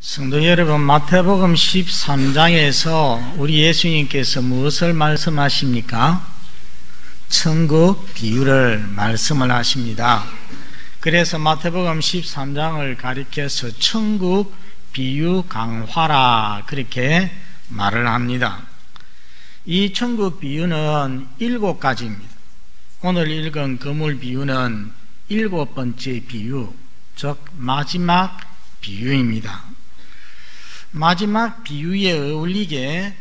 성도 여러분, 마태복음 13장에서 우리 예수님께서 무엇을 말씀하십니까? 천국 비유를 말씀을 하십니다. 그래서 마태복음 13장을 가리켜서 천국 비유 강화라 그렇게 말을 합니다. 이 천국 비유는 7가지입니다. 오늘 읽은 그물 비유는 7번째 비유, 즉 마지막 비유입니다. 마지막 비유에 어울리게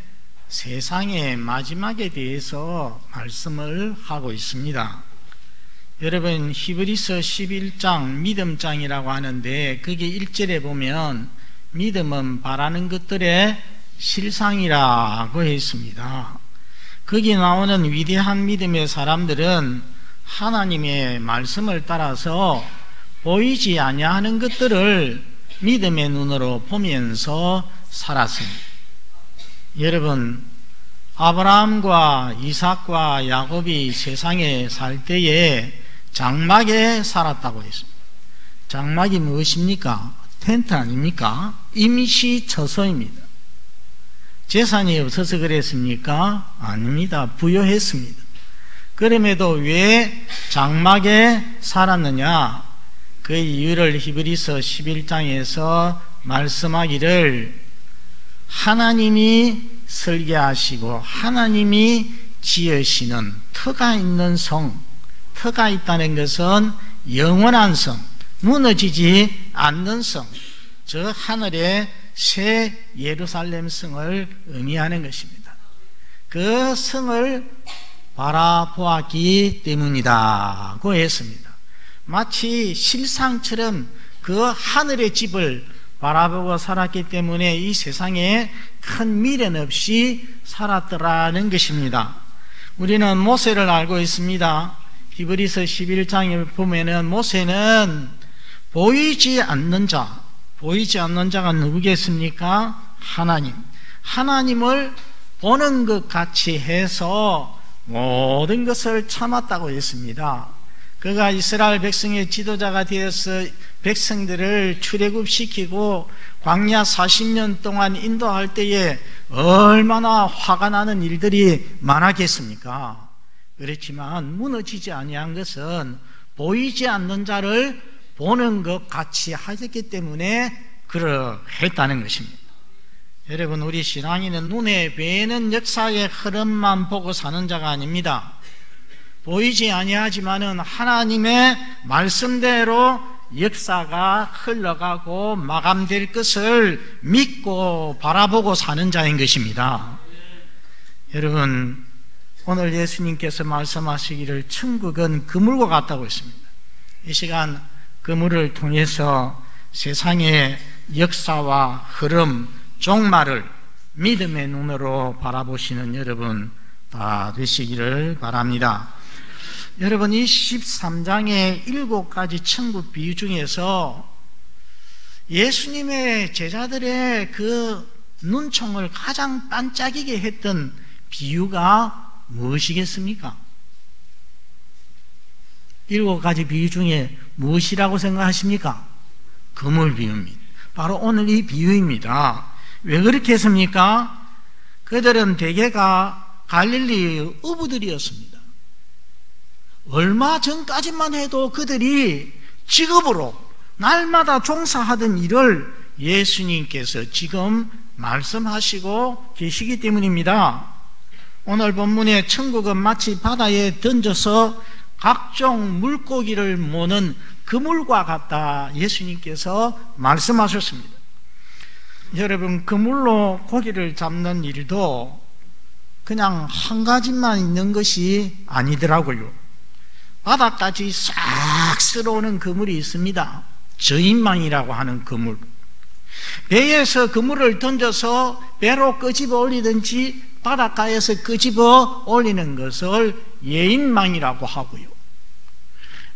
세상의 마지막에 대해서 말씀을 하고 있습니다. 여러분, 히브리서 11장 믿음장이라고 하는데 거기 1절에 보면 믿음은 바라는 것들의 실상이라고 했습니다. 거기 나오는 위대한 믿음의 사람들은 하나님의 말씀을 따라서 보이지 아니하는 것들을 믿음의 눈으로 보면서 살았습니다. 여러분, 아브라함과 이삭과 야곱이 세상에 살 때에 장막에 살았다고 했습니다. 장막이 무엇입니까? 텐트 아닙니까? 임시 처소입니다. 재산이 없어서 그랬습니까? 아닙니다. 부유했습니다. 그럼에도 왜 장막에 살았느냐? 그 이유를 히브리서 11장에서 말씀하기를 하나님이 설계하시고 하나님이 지으시는 터가 있는 성, 터가 있다는 것은 영원한 성, 무너지지 않는 성, 저 하늘의 새 예루살렘 성을 의미하는 것입니다. 그 성을 바라보았기 때문이다고 했습니다. 마치 실상처럼 그 하늘의 집을 바라보고 살았기 때문에 이 세상에 큰 미련 없이 살았더라는 것입니다. 우리는 모세를 알고 있습니다. 히브리서 11장에 보면은 모세는 보이지 않는 자가 누구겠습니까? 하나님을 보는 것 같이 해서 모든 것을 참았다고 했습니다. 그가 이스라엘 백성의 지도자가 되어서 백성들을 출애굽시키고 광야 40년 동안 인도할 때에 얼마나 화가 나는 일들이 많았겠습니까? 그렇지만 무너지지 아니한 것은 보이지 않는 자를 보는 것 같이 하셨기 때문에 그러했다는 것입니다. 여러분, 우리 신앙인은 눈에 뵈는 역사의 흐름만 보고 사는 자가 아닙니다. 보이지 아니하지만은 하나님의 말씀대로 역사가 흘러가고 마감될 것을 믿고 바라보고 사는 자인 것입니다. 여러분, 오늘 예수님께서 말씀하시기를 천국은 그물과 같다고 했습니다. 이 시간 그물을 통해서 세상의 역사와 흐름, 종말을 믿음의 눈으로 바라보시는 여러분 다 되시기를 바랍니다. 여러분, 이 13장의 7가지 천국 비유 중에서 예수님의 제자들의 그 눈총을 가장 반짝이게 했던 비유가 무엇이겠습니까? 7가지 비유 중에 무엇이라고 생각하십니까? 그물 비유입니다. 바로 오늘 이 비유입니다. 왜 그렇게 했습니까? 그들은 대개가 갈릴리의 어부들이었습니다. 얼마 전까지만 해도 그들이 직업으로 날마다 종사하던 일을 예수님께서 지금 말씀하시고 계시기 때문입니다. 오늘 본문의 천국은 마치 바다에 던져서 각종 물고기를 모는 그물과 같다 예수님께서 말씀하셨습니다. 여러분, 그물로 고기를 잡는 일도 그냥 한 가지만 있는 것이 아니더라고요. 바다까지 싹 쓸어오는 그물이 있습니다. 저인망이라고 하는 그물. 배에서 그물을 던져서 배로 끄집어 올리든지 바닷가에서 끄집어 올리는 것을 예인망이라고 하고요.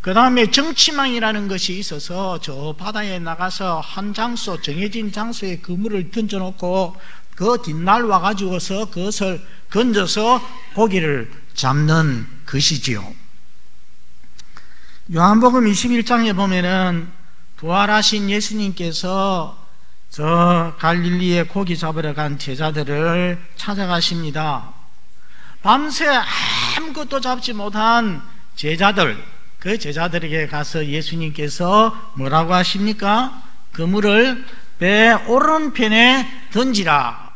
그 다음에 정치망이라는 것이 있어서 저 바다에 나가서 한 장소, 정해진 장소에 그물을 던져놓고 그 뒷날 와가지고서 그것을 건져서 고기를 잡는 것이지요. 요한복음 21장에 보면은 부활하신 예수님께서 저 갈릴리에 고기 잡으러 간 제자들을 찾아가십니다. 밤새 아무것도 잡지 못한 제자들, 그 제자들에게 가서 예수님께서 뭐라고 하십니까? 그물을 배 오른편에 던지라.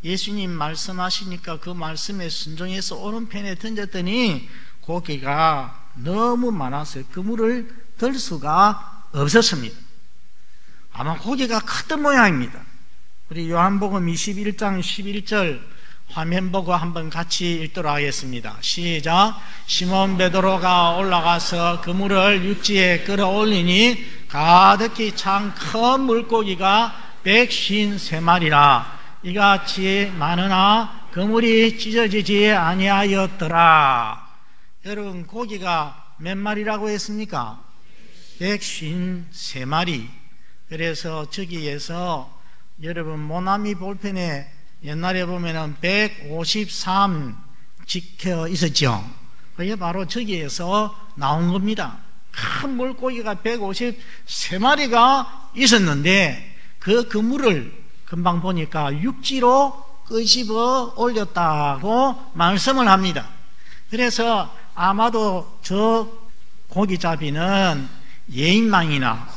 예수님 말씀하시니까 그 말씀에 순종해서 오른편에 던졌더니 고기가 너무 많아서 그물을 들 수가 없었습니다. 아마 고기가 컸던 모양입니다. 우리 요한복음 21장 11절 화면 보고 한번 같이 읽도록 하겠습니다. 시작. 시몬 베드로가 올라가서 그물을 육지에 끌어올리니 가득히 찬 큰 물고기가 153마리라. 이같이 많으나 그물이 찢어지지 아니하였더라. 여러분, 고기가 몇 마리라고 했습니까? 153마리. 그래서 저기에서 여러분 모나미 볼펜에 옛날에 보면은 153 찍혀 있었죠. 그게 바로 저기에서 나온 겁니다. 큰 물고기가 153마리가 있었는데 그 그물을 금방 보니까 육지로 끄집어 올렸다고 말씀을 합니다. 그래서 아마도 저 고기잡이는 예인망이나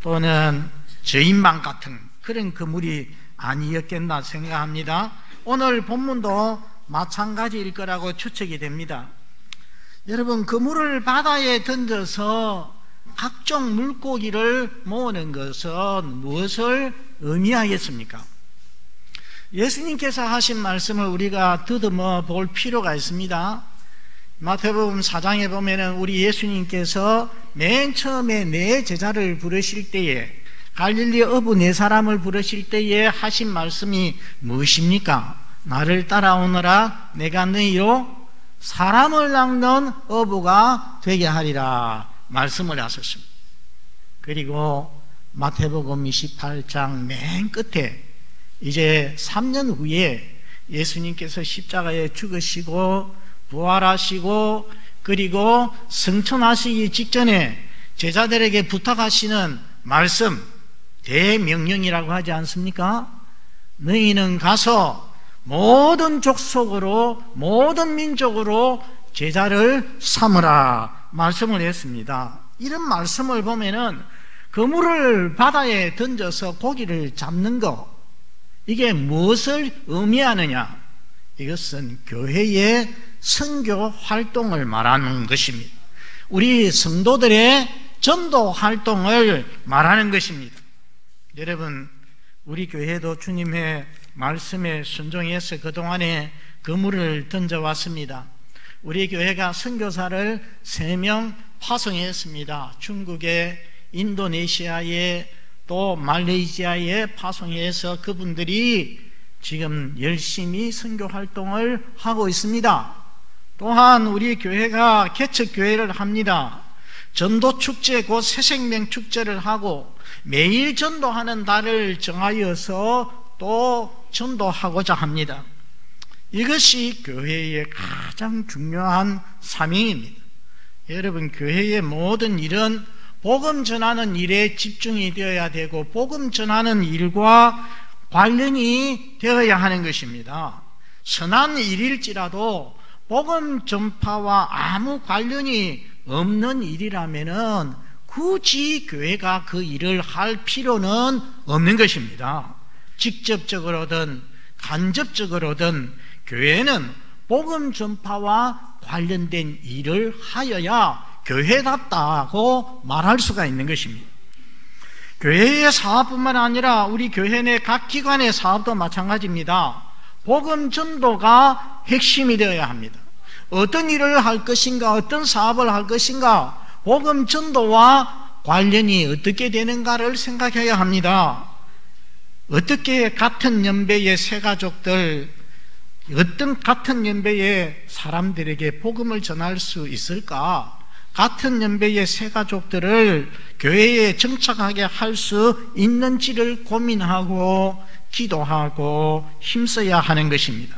또는 저인망 같은 그런 그물이 아니었겠나 생각합니다. 오늘 본문도 마찬가지일 거라고 추측이 됩니다. 여러분, 그물을 바다에 던져서 각종 물고기를 모으는 것은 무엇을 의미하겠습니까? 예수님께서 하신 말씀을 우리가 더듬어 볼 필요가 있습니다. 마태복음 4장에 보면은 우리 예수님께서 맨 처음에 네 제자를 부르실 때에, 갈릴리 어부 네 사람을 부르실 때에 하신 말씀이 무엇입니까? 나를 따라오너라. 내가 너희로 사람을 낚는 어부가 되게 하리라 말씀을 하셨습니다. 그리고 마태복음 28장 맨 끝에 이제 3년 후에 예수님께서 십자가에 죽으시고 부활하시고 그리고 승천하시기 직전에 제자들에게 부탁하시는 말씀, 대명령이라고 하지 않습니까? 너희는 가서 모든 족속으로 모든 민족으로 제자를 삼으라 말씀을 했습니다. 이런 말씀을 보면은 그물을 바다에 던져서 고기를 잡는 것, 이게 무엇을 의미하느냐? 이것은 교회의 선교 활동을 말하는 것입니다. 우리 성도들의 전도 활동을 말하는 것입니다. 여러분, 우리 교회도 주님의 말씀에 순종해서 그동안에 그물을 던져왔습니다. 우리 교회가 선교사를 3명 파송했습니다. 중국에, 인도네시아에, 또 말레이시아에 파송해서 그분들이 지금 열심히 선교 활동을 하고 있습니다. 또한 우리 교회가 개척교회를 합니다. 전도축제, 곧 새생명축제를 하고 매일 전도하는 날을 정하여서 또 전도하고자 합니다. 이것이 교회의 가장 중요한 사명입니다. 여러분, 교회의 모든 일은 복음 전하는 일에 집중이 되어야 되고 복음 전하는 일과 관련이 되어야 하는 것입니다. 선한 일일지라도 복음 전파와 아무 관련이 없는 일이라면은 굳이 교회가 그 일을 할 필요는 없는 것입니다. 직접적으로든 간접적으로든 교회는 복음 전파와 관련된 일을 하여야 교회답다고 말할 수가 있는 것입니다. 교회의 사업뿐만 아니라 우리 교회 내 각 기관의 사업도 마찬가지입니다. 복음 전도가 핵심이 되어야 합니다. 어떤 일을 할 것인가, 어떤 사업을 할 것인가, 복음 전도와 관련이 어떻게 되는가를 생각해야 합니다. 어떻게 같은 연배의 세 가족들, 어떤 같은 연배의 사람들에게 복음을 전할 수 있을까? 같은 연배의 세 가족들을 교회에 정착하게 할 수 있는지를 고민하고 기도하고 힘써야 하는 것입니다.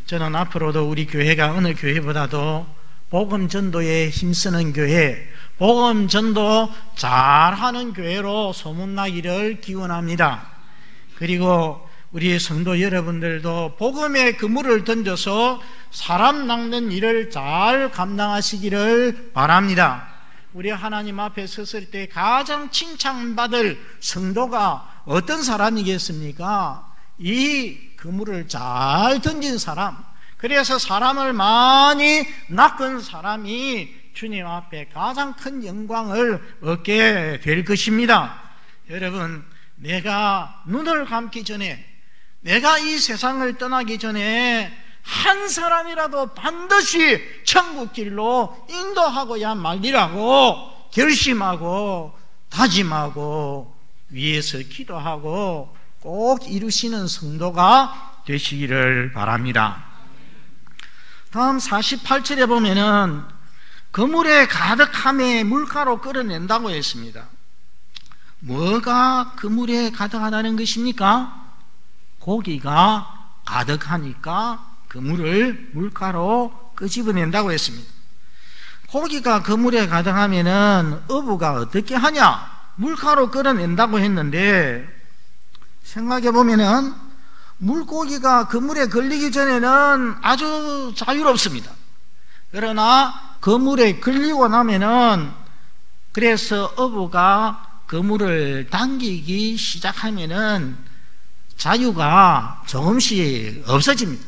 저는 앞으로도 우리 교회가 어느 교회보다도 복음 전도에 힘쓰는 교회, 복음 전도 잘하는 교회로 소문나기를 기원합니다. 그리고 우리 성도 여러분들도 복음의 그물을 던져서 사람 낚는 일을 잘 감당하시기를 바랍니다. 우리 하나님 앞에 섰을 때 가장 칭찬받을 성도가 어떤 사람이겠습니까? 이 그물을 잘 던진 사람, 그래서 사람을 많이 낚은 사람이 주님 앞에 가장 큰 영광을 얻게 될 것입니다. 여러분, 내가 눈을 감기 전에, 내가 이 세상을 떠나기 전에 한 사람이라도 반드시 천국 길로 인도하고야 말리라고 결심하고 다짐하고 위에서 기도하고 꼭 이루시는 성도가 되시기를 바랍니다. 다음 48절에 보면은 그물에 가득함에 물가로 끌어낸다고 했습니다. 뭐가 그물에 가득하다는 것입니까? 고기가 가득하니까 그물을 물가로 끄집어낸다고 했습니다. 고기가 그물에 가득하면은 어부가 어떻게 하냐? 물가로 끌어낸다고 했는데, 생각해 보면은 물고기가 그물에 걸리기 전에는 아주 자유롭습니다. 그러나 그물에 걸리고 나면은, 그래서 어부가 그물을 당기기 시작하면은 자유가 조금씩 없어집니다.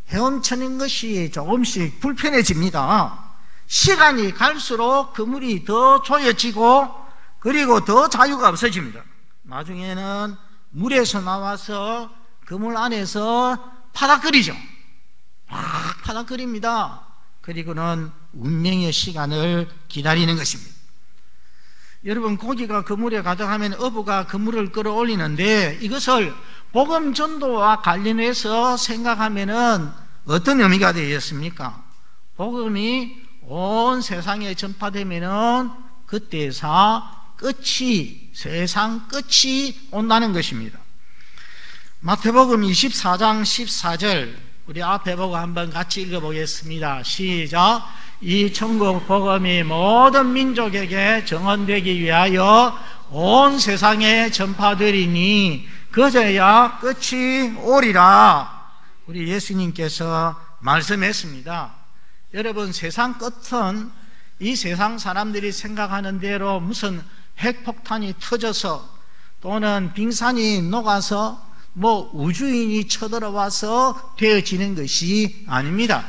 헤엄치는 것이 조금씩 불편해집니다. 시간이 갈수록 그물이 더 조여지고 그리고 더 자유가 없어집니다. 나중에는 물에서 나와서 그물 안에서 파닥거리죠. 막 파닥거립니다. 그리고는 운명의 시간을 기다리는 것입니다. 여러분, 고기가 그물에 가득하면 어부가 그물을 끌어올리는데, 이것을 복음 전도와 관련해서 생각하면은 어떤 의미가 되겠습니까? 복음이 온 세상에 전파되면은 그때서 끝이, 세상 끝이 온다는 것입니다. 마태복음 24장 14절, 우리 앞에 보고 한번 같이 읽어보겠습니다. 시작. 이 천국 복음이 모든 민족에게 증언되기 위하여 온 세상에 전파되리니 그제야 끝이 오리라. 우리 예수님께서 말씀했습니다. 여러분, 세상 끝은 이 세상 사람들이 생각하는 대로 무슨 핵폭탄이 터져서 또는 빙산이 녹아서 우주인이 쳐들어와서 되어지는 것이 아닙니다.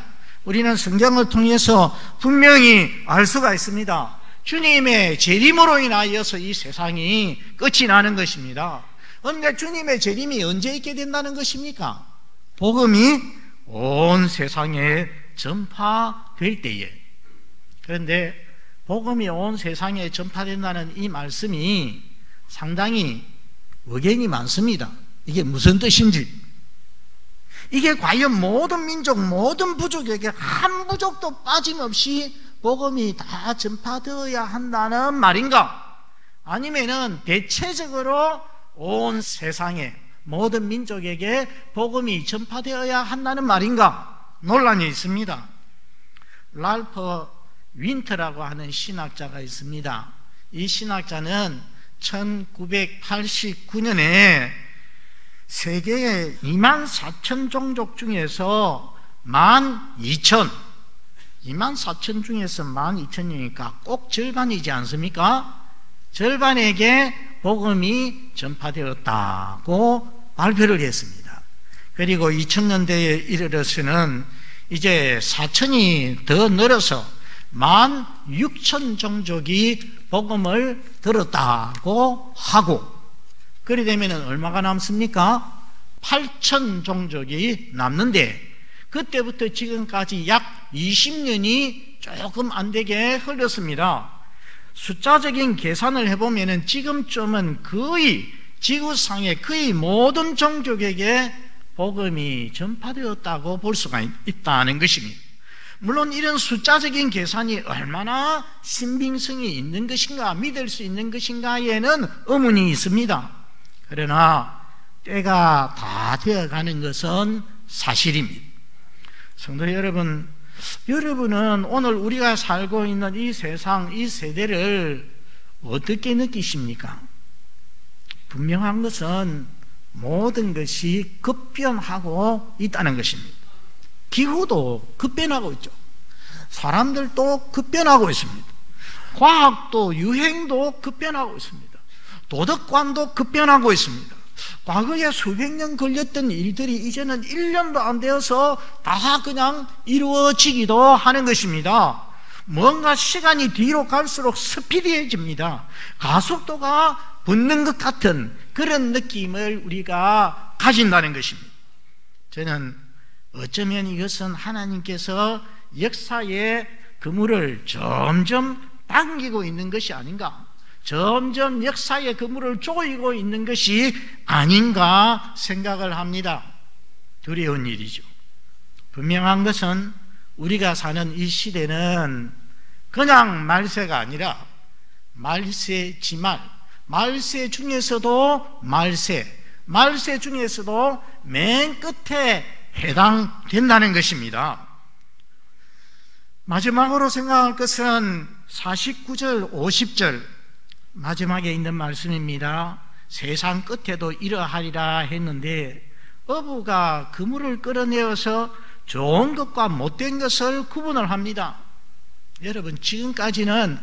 우리는 성경을 통해서 분명히 알 수가 있습니다. 주님의 재림으로 인하여서 이 세상이 끝이 나는 것입니다. 그런데 주님의 재림이 언제 있게 된다는 것입니까? 복음이 온 세상에 전파될 때에. 그런데 복음이 온 세상에 전파된다는 이 말씀이 상당히 의견이 많습니다. 이게 무슨 뜻인지, 이게 과연 모든 민족, 모든 부족에게 한 부족도 빠짐없이 복음이 다 전파되어야 한다는 말인가? 아니면은 대체적으로 온 세상에 모든 민족에게 복음이 전파되어야 한다는 말인가? 논란이 있습니다. 랄프 윈터라고 하는 신학자가 있습니다. 이 신학자는 1989년에 세계의 24,000 종족 중에서 12,000 중에서 12,000이니까 꼭 절반이지 않습니까? 절반에게 복음이 전파되었다고 발표를 했습니다. 그리고 2000년대에 이르러서는 이제 4,000이 더 늘어서 16,000 종족이 복음을 들었다고 하고, 그래 되면 얼마가 남습니까? 8,000 종족이 남는데, 그때부터 지금까지 약 20년이 조금 안 되게 흘렀습니다. 숫자적인 계산을 해보면 지금쯤은 거의 지구상의 거의 모든 종족에게 복음이 전파되었다고 볼 수가 있다는 것입니다. 물론 이런 숫자적인 계산이 얼마나 신빙성이 있는 것인가, 믿을 수 있는 것인가에는 의문이 있습니다. 그러나 때가 다 되어가는 것은 사실입니다. 성도 여러분, 여러분은 오늘 우리가 살고 있는 이 세상, 이 세대를 어떻게 느끼십니까? 분명한 것은 모든 것이 급변하고 있다는 것입니다. 기후도 급변하고 있죠. 사람들도 급변하고 있습니다. 과학도 유행도 급변하고 있습니다. 도덕관도 급변하고 있습니다. 과거에 수백 년 걸렸던 일들이 이제는 1년도 안 되어서 다 그냥 이루어지기도 하는 것입니다. 뭔가 시간이 뒤로 갈수록 스피디해집니다. 가속도가 붙는 것 같은 그런 느낌을 우리가 가진다는 것입니다. 저는 어쩌면 이것은 하나님께서 역사의 그물을 점점 당기고 있는 것이 아닌가, 점점 역사의 그물을 조이고 있는 것이 아닌가 생각을 합니다. 두려운 일이죠. 분명한 것은 우리가 사는 이 시대는 그냥 말세가 아니라 말세지말, 말세 중에서도 말세 중에서도 맨 끝에 해당된다는 것입니다. 마지막으로 생각할 것은 49절, 50절 마지막에 있는 말씀입니다. 세상 끝에도 이러하리라 했는데 어부가 그물을 끌어내어서 좋은 것과 못된 것을 구분을 합니다. 여러분, 지금까지는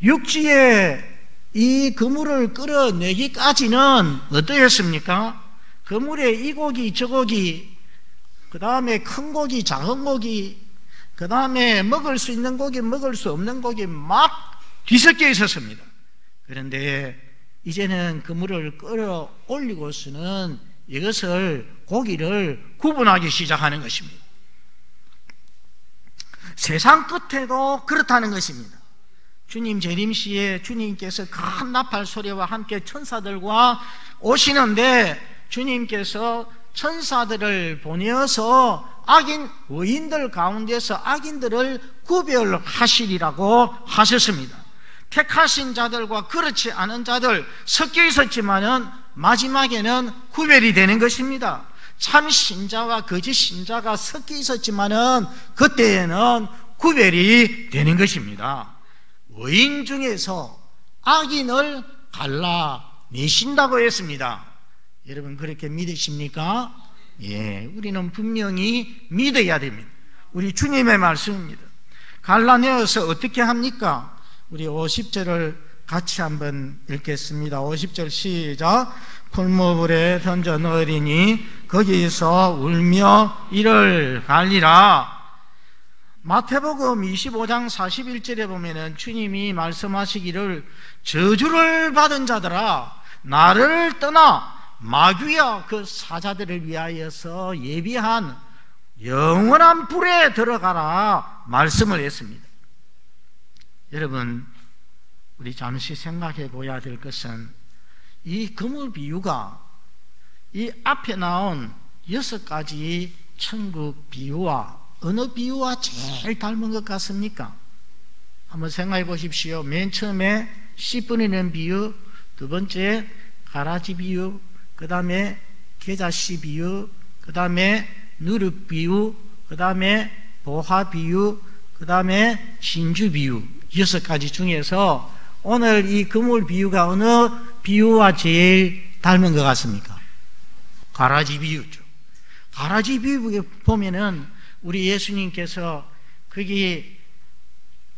육지에 이 그물을 끌어내기까지는 어떠했습니까? 그물에 이 고기 저 고기, 그 다음에 큰 고기 작은 고기, 그 다음에 먹을 수 있는 고기 먹을 수 없는 고기 막 뒤섞여 있었습니다. 그런데 이제는 그물을 끌어 올리고서는 이것을 고기를 구분하기 시작하는 것입니다. 세상 끝에도 그렇다는 것입니다. 주님 재림시에 주님께서 큰 나팔 소리와 함께 천사들과 오시는데 주님께서 천사들을 보내어서 악인 의인들 가운데서 악인들을 구별하시리라고 하셨습니다. 택하신 자들과 그렇지 않은 자들 섞여 있었지만은 마지막에는 구별이 되는 것입니다. 참 신자와 거짓 신자가 섞여 있었지만은 그때에는 구별이 되는 것입니다. 의인 중에서 악인을 갈라내신다고 했습니다. 여러분, 그렇게 믿으십니까? 예, 우리는 분명히 믿어야 됩니다. 우리 주님의 말씀입니다. 갈라내어서 어떻게 합니까? 우리 50절을 같이 한번 읽겠습니다. 50절 시작. 풀무불에 던져 넣으리니 거기서 울며 이를 갈리라. 마태복음 25장 41절에 보면은 주님이 말씀하시기를 저주를 받은 자들아 나를 떠나 마귀와 그 사자들을 위하여서 예비한 영원한 불에 들어가라 말씀을 했습니다. 여러분, 우리 잠시 생각해 보아야 될 것은 이 그물 비유가 이 앞에 나온 6가지 천국 비유와 어느 비유와 제일 닮은 것 같습니까? 한번 생각해 보십시오. 맨 처음에 씨 뿌리는 비유, 두 번째 가라지 비유, 그 다음에 계자씨 비유, 그 다음에 누룩 비유, 그 다음에 보화 비유, 그 다음에 진주 비유, 6가지 중에서 오늘 이 그물 비유가 어느 비유와 제일 닮은 것 같습니까? 가라지 비유죠. 가라지 비유에 보면은 우리 예수님께서 거기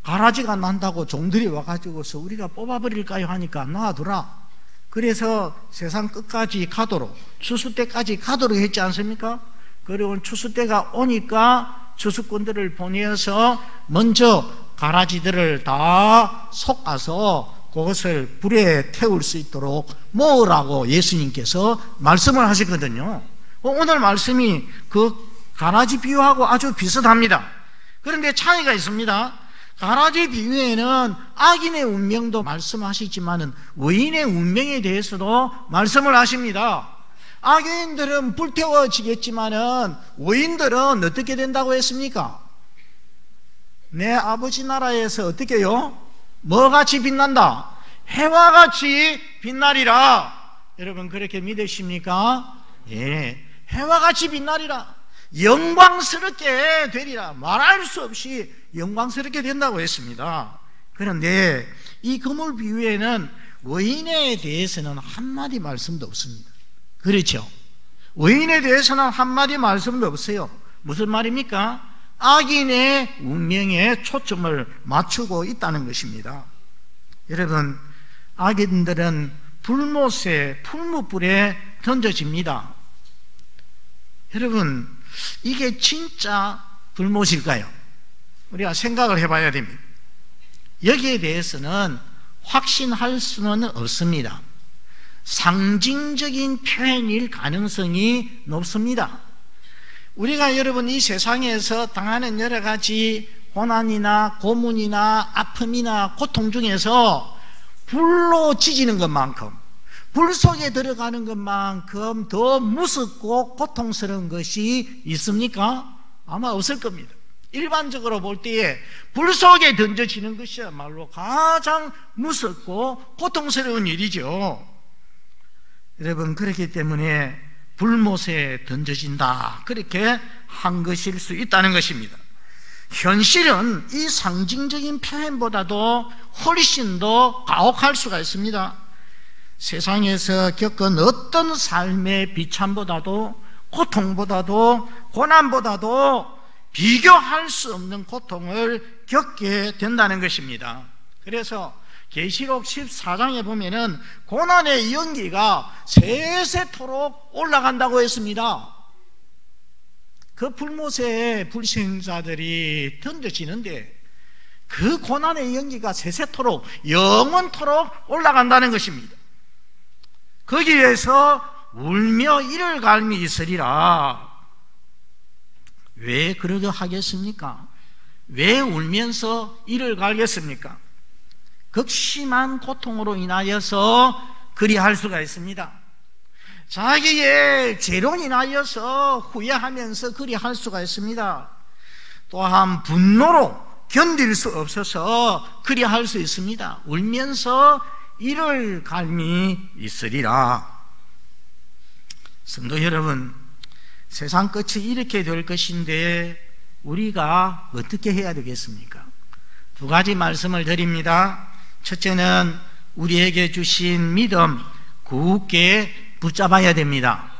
가라지가 난다고 종들이 와가지고서 우리가 뽑아버릴까요 하니까 놔두라. 그래서 세상 끝까지 가도록, 추수 때까지 가도록 했지 않습니까? 그리고 추수 때가 오니까 추수꾼들을 보내어서 먼저 가라지들을 다 솎아서 그것을 불에 태울 수 있도록 모으라고 예수님께서 말씀을 하시거든요. 오늘 말씀이 그 가라지 비유하고 아주 비슷합니다. 그런데 차이가 있습니다. 가라지 비유에는 악인의 운명도 말씀하시지만은 의인의 운명에 대해서도 말씀을 하십니다. 악인들은 불태워지겠지만은 의인들은 어떻게 된다고 했습니까? 내 아버지 나라에서 어떻게요? 뭐같이 빛난다? 해와 같이 빛나리라. 여러분, 그렇게 믿으십니까? 예, 해와 같이 빛나리라. 영광스럽게 되리라. 말할 수 없이 영광스럽게 된다고 했습니다. 그런데 이 그물 비유에는 의인에 대해서는 한마디 말씀도 없습니다. 그렇죠. 의인에 대해서는 한마디 말씀도 없어요. 무슨 말입니까? 악인의 운명에 초점을 맞추고 있다는 것입니다. 여러분, 악인들은 불못에 풀무불에 던져집니다. 여러분, 이게 진짜 불못일까요? 우리가 생각을 해봐야 됩니다. 여기에 대해서는 확신할 수는 없습니다. 상징적인 표현일 가능성이 높습니다. 우리가 여러분 이 세상에서 당하는 여러 가지 고난이나 고문이나 아픔이나 고통 중에서 불로 지지는 것만큼, 불 속에 들어가는 것만큼 더 무섭고 고통스러운 것이 있습니까? 아마 없을 겁니다. 일반적으로 볼 때에 불 속에 던져지는 것이야말로 가장 무섭고 고통스러운 일이죠. 여러분, 그렇기 때문에 불못에 던져진다, 그렇게 한 것일 수 있다는 것입니다. 현실은 이 상징적인 표현보다도 훨씬 더 가혹할 수가 있습니다. 세상에서 겪은 어떤 삶의 비참보다도, 고통보다도, 고난보다도 비교할 수 없는 고통을 겪게 된다는 것입니다. 그래서 계시록 14장에 보면은 고난의 연기가 세세토록 올라간다고 했습니다. 그 불못에 불신자들이 던져지는데 그 고난의 연기가 세세토록, 영원토록 올라간다는 것입니다. 거기에서 울며 이를 갈미 있으리라. 왜 그러게 하겠습니까? 왜 울면서 이를 갈겠습니까? 극심한 고통으로 인하여서 그리할 수가 있습니다. 자기의 죄로 인하여서 후회하면서 그리할 수가 있습니다. 또한 분노로 견딜 수 없어서 그리할 수 있습니다. 울면서 이를 갈미 있으리라. 성도 여러분, 세상 끝이 이렇게 될 것인데 우리가 어떻게 해야 되겠습니까? 두 가지 말씀을 드립니다. 첫째는 우리에게 주신 믿음 굳게 붙잡아야 됩니다.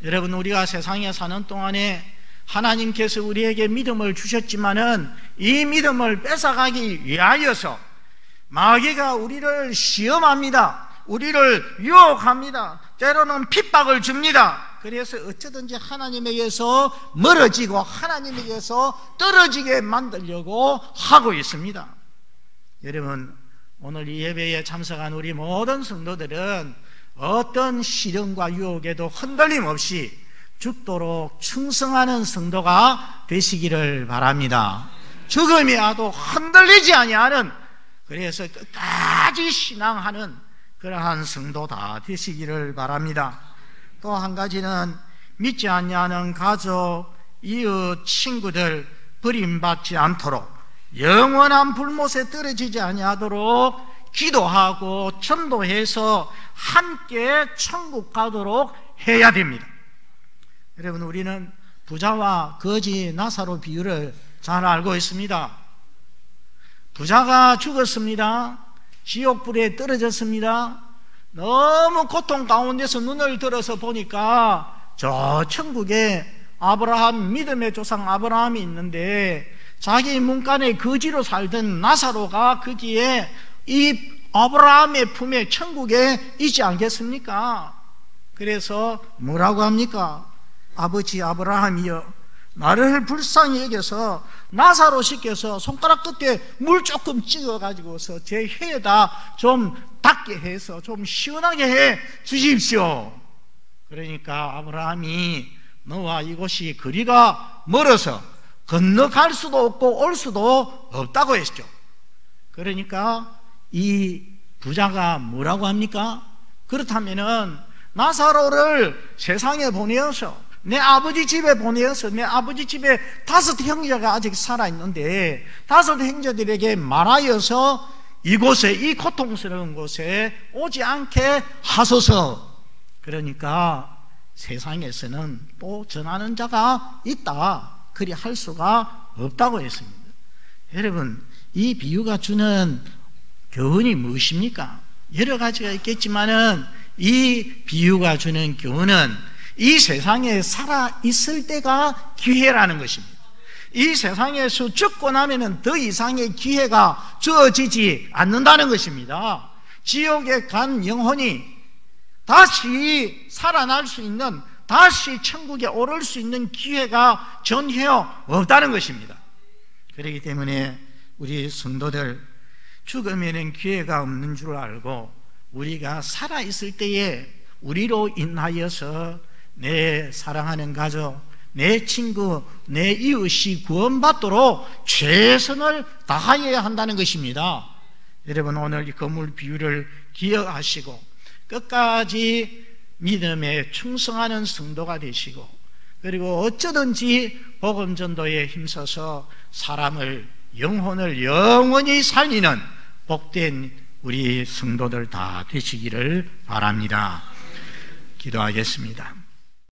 여러분, 우리가 세상에 사는 동안에 하나님께서 우리에게 믿음을 주셨지만은 이 믿음을 뺏어가기 위하여서 마귀가 우리를 시험합니다. 우리를 유혹합니다. 때로는 핍박을 줍니다. 그래서 어쩌든지 하나님에게서 멀어지고 하나님에게서 떨어지게 만들려고 하고 있습니다. 여러분, 오늘 이 예배에 참석한 우리 모든 성도들은 어떤 시련과 유혹에도 흔들림 없이 죽도록 충성하는 성도가 되시기를 바랍니다. 죽음이 와도 흔들리지 아니하는, 그래서 끝까지 신앙하는 그러한 성도 다 되시기를 바랍니다. 또 한 가지는 믿지 않냐는 가족, 이웃, 친구들 버림받지 않도록, 영원한 불못에 떨어지지 아니하도록 기도하고 전도해서 함께 천국 가도록 해야 됩니다. 여러분, 우리는 부자와 거지 나사로 비유를 잘 알고 있습니다. 부자가 죽었습니다. 지옥불에 떨어졌습니다. 너무 고통 가운데서 눈을 들어서 보니까 저 천국에 아브라함, 믿음의 조상 아브라함이 있는데 자기 문간에 거지로 살던 나사로가 거기에 이 아브라함의 품에 천국에 있지 않겠습니까? 그래서 뭐라고 합니까? 아버지 아브라함이여, 나를 불쌍히 여겨서 나사로 시켜서 손가락 끝에 물 조금 찍어가지고서 제 혀에다 좀 닿게 해서 좀 시원하게 해 주십시오. 그러니까 아브라함이 너와 이곳이 거리가 멀어서 건너갈 수도 없고 올 수도 없다고 했죠. 그러니까 이 부자가 뭐라고 합니까? 그렇다면은 나사로를 세상에 보내어서 내 아버지 집에 보내어서 내 아버지 집에 5 형제가 아직 살아있는데 5 형제들에게 말하여서 이곳에, 이 고통스러운 곳에 오지 않게 하소서. 그러니까 세상에서는 또 전하는 자가 있다, 그리 할 수가 없다고 했습니다. 여러분, 이 비유가 주는 교훈이 무엇입니까? 여러 가지가 있겠지만은 이 비유가 주는 교훈은 이 세상에 살아있을 때가 기회라는 것입니다. 이 세상에서 죽고 나면은 더 이상의 기회가 주어지지 않는다는 것입니다. 지옥에 간 영혼이 다시 살아날 수 있는, 다시 천국에 오를 수 있는 기회가 전혀 없다는 것입니다. 그렇기 때문에 우리 성도들, 죽으면은 기회가 없는 줄 알고 우리가 살아있을 때에 우리로 인하여서 내 사랑하는 가족, 내 친구, 내 이웃이 구원받도록 최선을 다하여야 한다는 것입니다. 여러분, 오늘 이 건물 비유를 기억하시고 끝까지 믿음에 충성하는 성도가 되시고, 그리고 어쩌든지 복음 전도에 힘써서 사람을, 영혼을 영원히 살리는 복된 우리 성도들 다 되시기를 바랍니다. 기도하겠습니다.